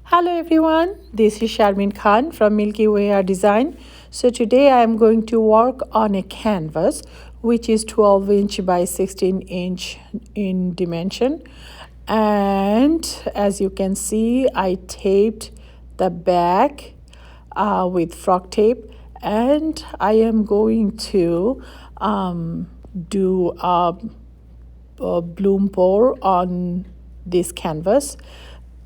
Hello everyone, this is Sharmin Khan from Milkyway Design. So today I am going to work on a canvas which is 12 inch by 16 inch in dimension, and as you can see I taped the back with frog tape, and I am going to do a bloom pour on this canvas.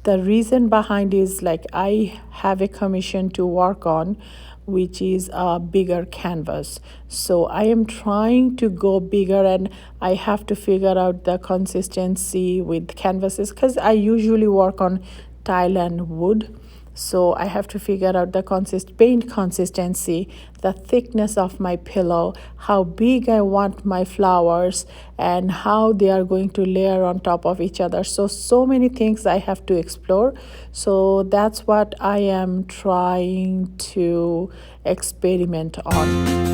The reason behind is like I have a commission to work on which is a bigger canvas, so I am trying to go bigger, and I have to figure out the consistency with canvases because I usually work on tile and wood. So I have to figure out the paint consistency, the thickness of my pillow, how big I want my flowers, and how they are going to layer on top of each other. So many things I have to explore. So that's what I am trying to experiment on.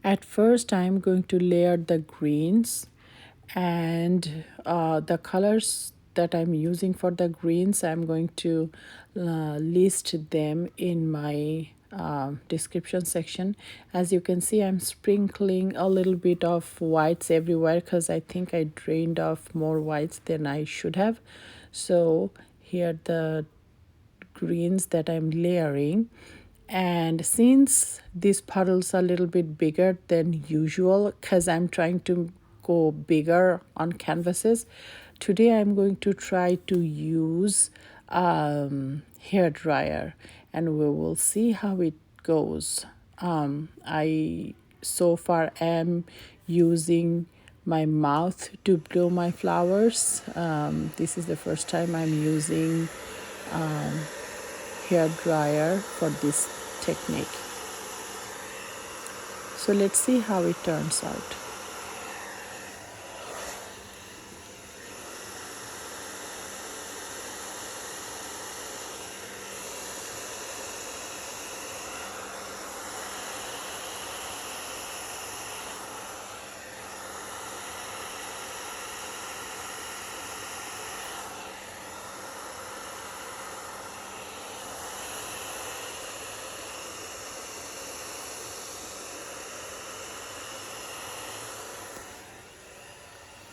At first, I'm going to layer the greens, and the colors that I'm using for the greens, I'm going to list them in my description section. As you can see, I'm sprinkling a little bit of whites everywhere because I think I drained off more whites than I should have. So here the greens that I'm layering. And since these puddles are a little bit bigger than usual because I'm trying to go bigger on canvases, today I'm going to try to use hair dryer, and we will see how it goes. I so far am using my mouth to blow my flowers. This is the first time I'm using hair dryer for this technique. So let's see how it turns out.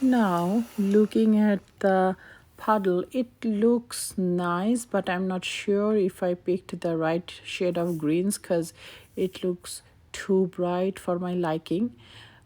Now, looking at the puddle, it looks nice, but I'm not sure if I picked the right shade of greens because it looks too bright for my liking.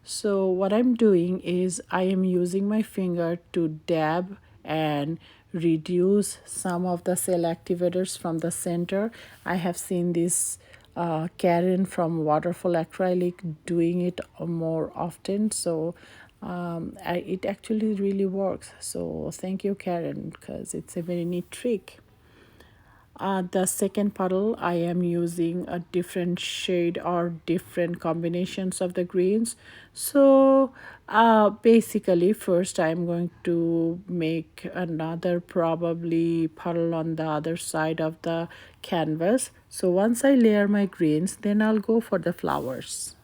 So what I'm doing is I am using my finger to dab and reduce some of the cell activators from the center. I have seen this Karen from Waterfall Acrylic doing it more often, so it actually really works. So thank you, Karen, because it's a very neat trick. The second puddle, I am using a different shade or different combinations of the greens. So basically, first I'm going to make another probably puddle on the other side of the canvas. So once I layer my greens, then I'll go for the flowers.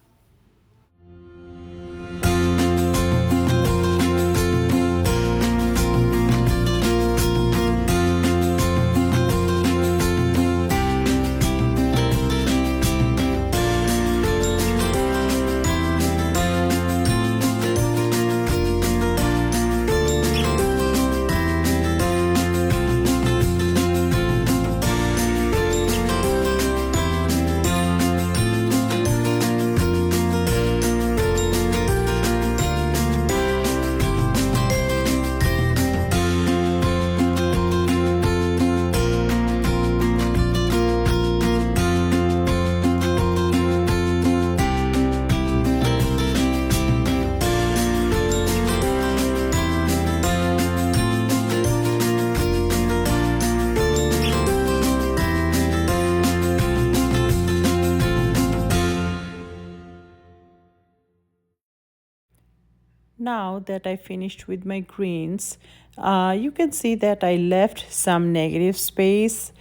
Now that I finished with my greens, you can see that I left some negative space.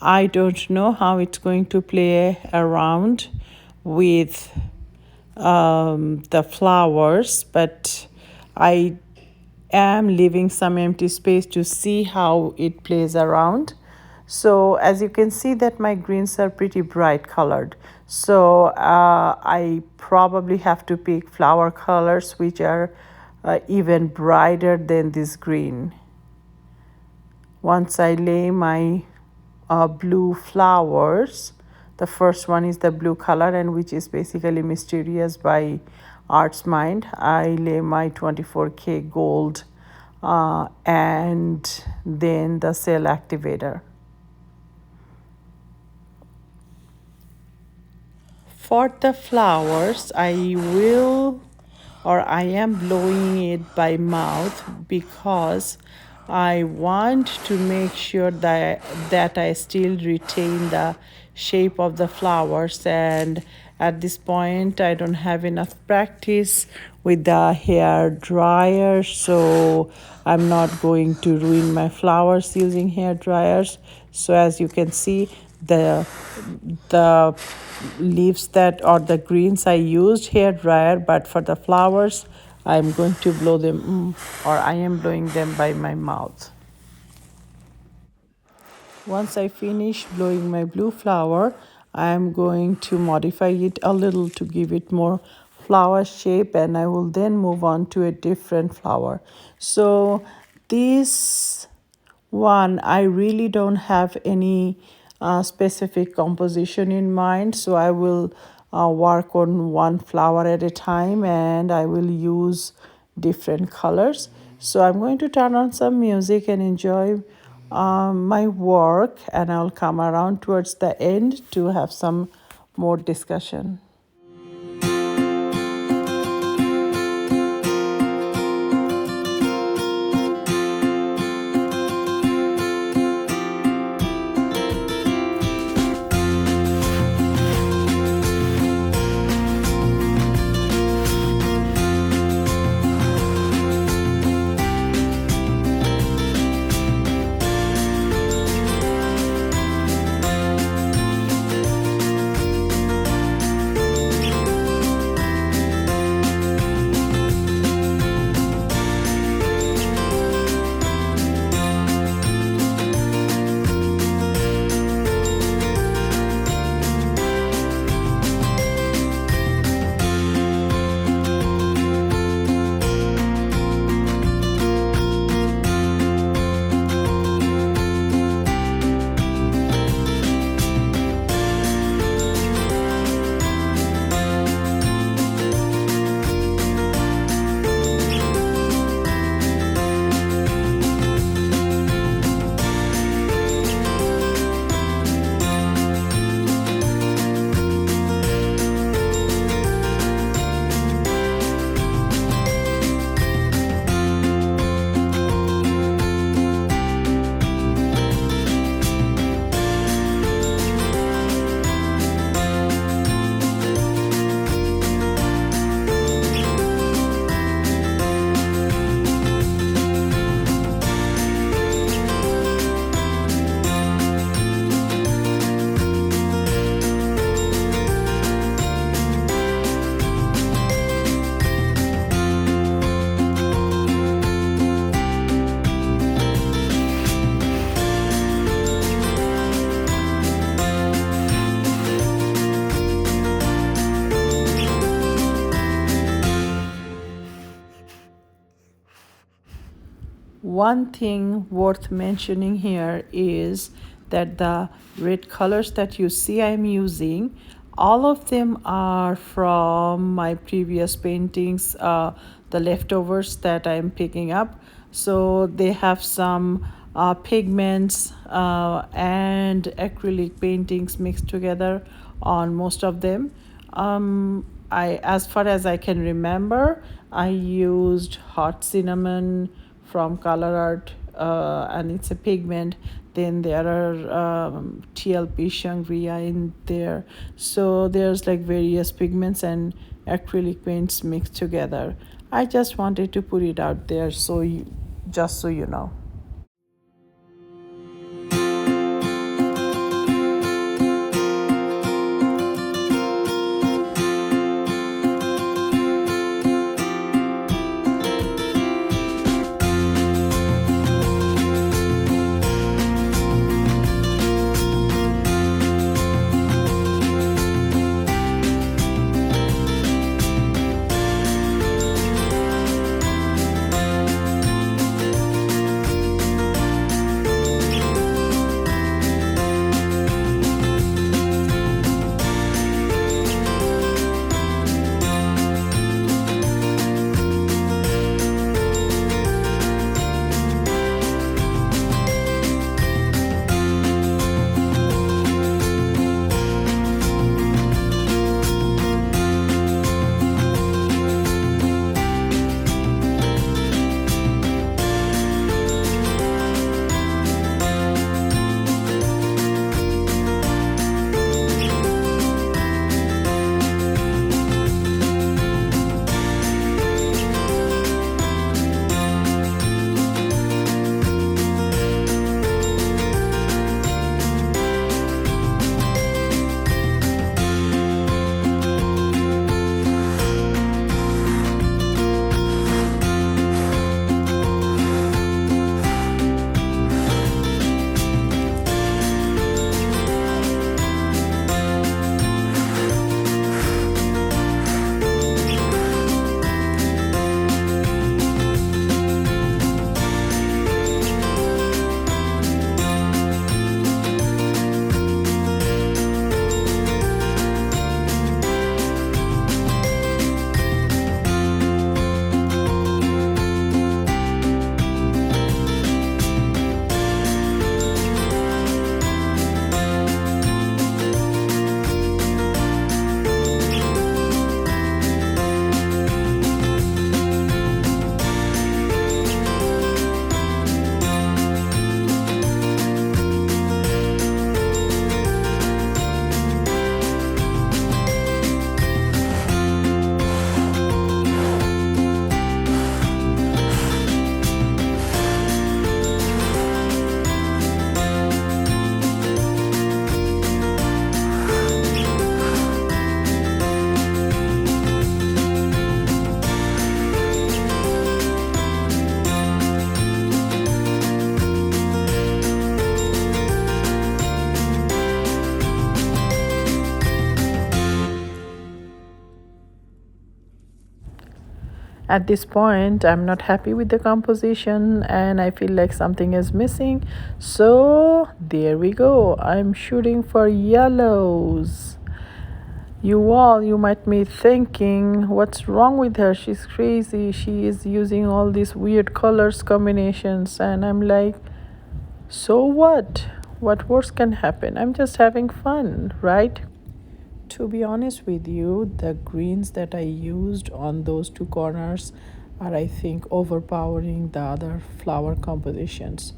I don't know how it's going to play around with the flowers, but I am leaving some empty space to see how it plays around. So as you can see that my greens are pretty bright colored. So I probably have to pick flower colors which are even brighter than this green. Once I lay my blue flowers, the first one is the blue color and which is basically mysterious by Art's Mind. I lay my 24K gold and then the cell activator. For the flowers, I am blowing it by mouth because I want to make sure that I still retain the shape of the flowers. And at this point, I don't have enough practice with the hair dryer, so I'm not going to ruin my flowers using hair dryers. So as you can see, the leaves that or the greens I used hair dryer, but for the flowers I'm going to blow them or I am blowing them by my mouth. Once I finish blowing my blue flower, I am going to modify it a little to give it more flower shape, and I will then move on to a different flower. So this one, I really don't have any specific composition in mind, so I will work on one flower at a time and I will use different colors. So I'm going to turn on some music and enjoy my work, and I'll come around towards the end to have some more discussion. One thing worth mentioning here is that the red colors that you see I'm using, all of them are from my previous paintings, the leftovers that I'm picking up. So they have some pigments and acrylic paintings mixed together on most of them. As far as I can remember, I used hot cinnamon from Color Art, and it's a pigment. Then there are TLP Shangria in there. So there's like various pigments and acrylic paints mixed together. I just wanted to put it out there just so you know. At this point, I'm not happy with the composition and I feel like something is missing. So there we go. I'm shooting for yellows. You might be thinking, what's wrong with her? She's crazy. She is using all these weird colors combinations. And I'm like, so what? What worse can happen? I'm just having fun, right? To be honest with you, the greens that I used on those two corners are, I think, overpowering the other flower compositions.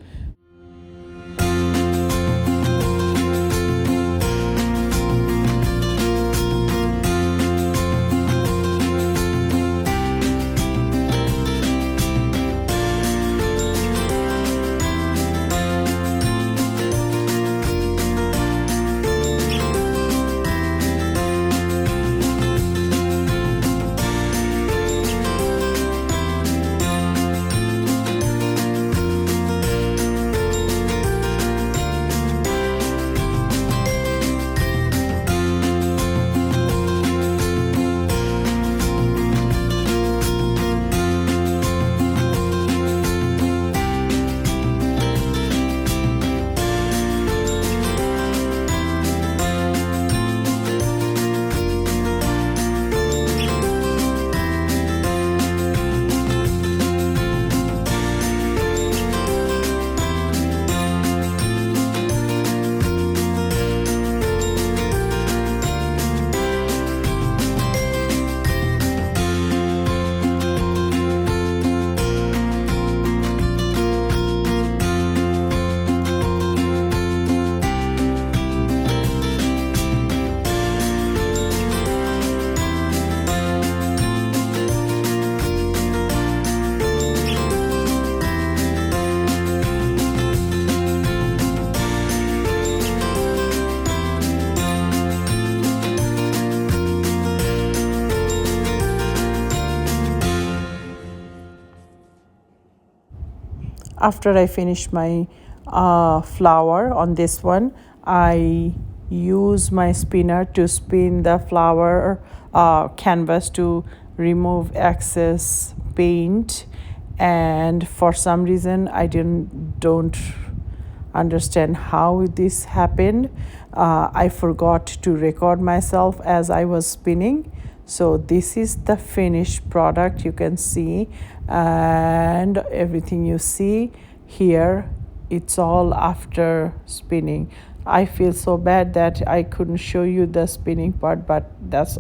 after I finish my flower on this one, I use my spinner to spin the flower canvas to remove excess paint. And for some reason I don't understand how this happened. I forgot to record myself as I was spinning. So this is the finished product, you can see, and everything you see here, it's all after spinning. I feel so bad that I couldn't show you the spinning part, but that's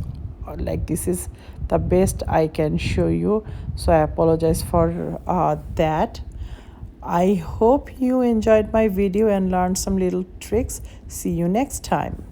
like, this is the best I can show you, so I apologize for that. I hope you enjoyed my video and learned some little tricks. See you next time.